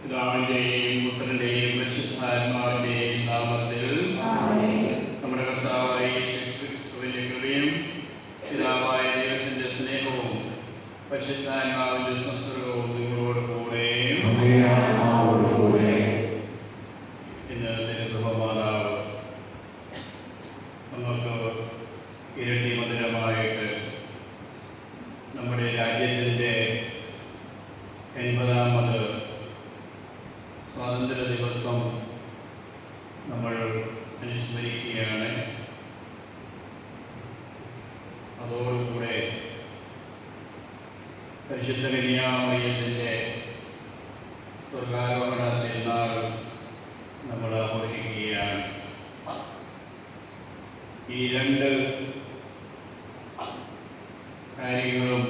പിതാവിന്റെയും പുത്രന്റെയും പരിശുദ്ധാത്മാവിന്റെയും നാമത്തിൽ നമ്മുടെ കർത്താവായ യേശുക്രിസ്തുവിന്റെ കൃപയും പിതാവായ ദൈവത്തിന്റെ സ്നേഹവും പരിശുദ്ധാത്മാവിന്റെ സംസർഗവും നിങ്ങളോട് കൂടെ. ഇന്ന് തിരുസഭമാതാവ് നമുക്ക് ഇരട്ടി മധുരമായിട്ട് നമ്മുടെ രാജ്യത്തിൻ്റെ 80ാമത് സ്വാതന്ത്ര്യ ദിവസം നമ്മൾ അനുസ്മരിക്കുകയാണ്. അതോടുകൂടെ പരിശുദ്ധ കന്യാമറിയത്തിൻ്റെ സ്വർഗാരോഹണ തിരുനാൾ നമ്മൾ ആഘോഷിക്കുകയാണ്. ഈ രണ്ട് കാര്യങ്ങളും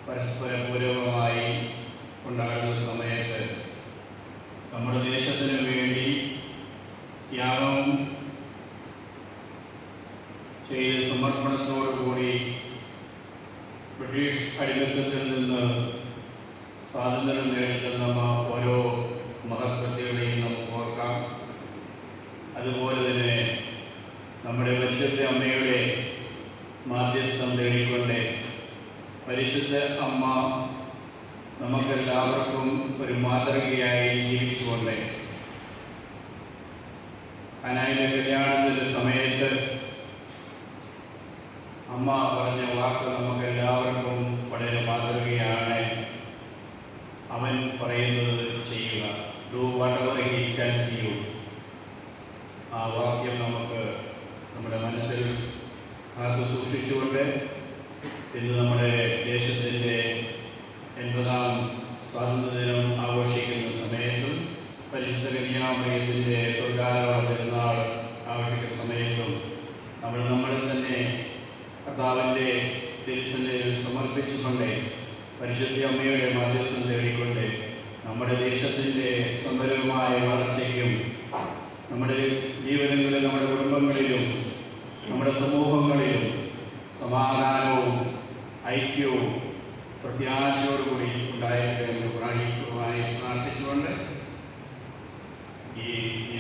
പരസ്പര പൂരകമായി ഉണ്ടാകുന്ന സമയത്ത് നമ്മുടെ ദേശത്തിന് വേണ്ടി ത്യാഗം ചെയ്ത് സമർപ്പണത്തോടുകൂടി ബ്രിട്ടീഷ് അടിമത്തത്തിൽ നിന്ന് സ്വാതന്ത്ര്യം നേടിത്തന്ന ഓരോ മഹത്വത്തെയും നമുക്ക് ഓർക്കാം. അതുപോലെ തന്നെ നമ്മുടെ പരിശുദ്ധ അമ്മയുടെ മാധ്യസ്ഥം തേടിക്കൊണ്ട് പരിശുദ്ധ അമ്മ നമുക്കെല്ലാവർക്കും ഒരു മാതൃകയായി ജീവിച്ചുകൊണ്ട് കാനായിലെ കല്യാണത്തിൻ്റെ സമയത്ത് അമ്മ പറഞ്ഞ വാക്ക് നമുക്കെല്ലാവർക്കും വളരെ മാതൃകയാണ്. അവൻ പറയുന്നത് ചെയ്യുക, do whatever he tells U. ആ വാക്യം നമുക്ക് നമ്മുടെ മനസ്സിൽ കാത്തു സൂക്ഷിച്ചുകൊണ്ട് ഇന്ന് നമ്മുടെ ദേശത്തിൻ്റെ 80ാം സ്വാതന്ത്ര്യദിനം ആഘോഷിക്കുന്ന സമയത്തും പരിശുദ്ധ കന്യാമറിയത്തിൻ്റെ സ്വർഗാരോഹണ തിരുനാൾ ആഘോഷിക്കുന്ന സമയത്തും നമ്മളെ തന്നെ കർത്താവിൻ്റെ തിരുസന്നിധിയിൽ സമർപ്പിച്ചുകൊണ്ട് പരിശുദ്ധ അമ്മയുടെ മാധ്യസ്ഥം തേടിക്കൊണ്ട് നമ്മുടെ ദേശത്തിൻ്റെ സമ്പന്നമായ വളർച്ചയ്ക്കും നമ്മുടെ ജീവിതങ്ങളിലും നമ്മുടെ കുടുംബങ്ങളിലും നമ്മുടെ സമൂഹങ്ങളിലും സമാധാനവും ഐക്യവും പ്രത്യാശയോടുകൂടി ഉണ്ടായിട്ട് എന്ന് പ്രാർത്ഥിച്ചുകൊണ്ട് ഈ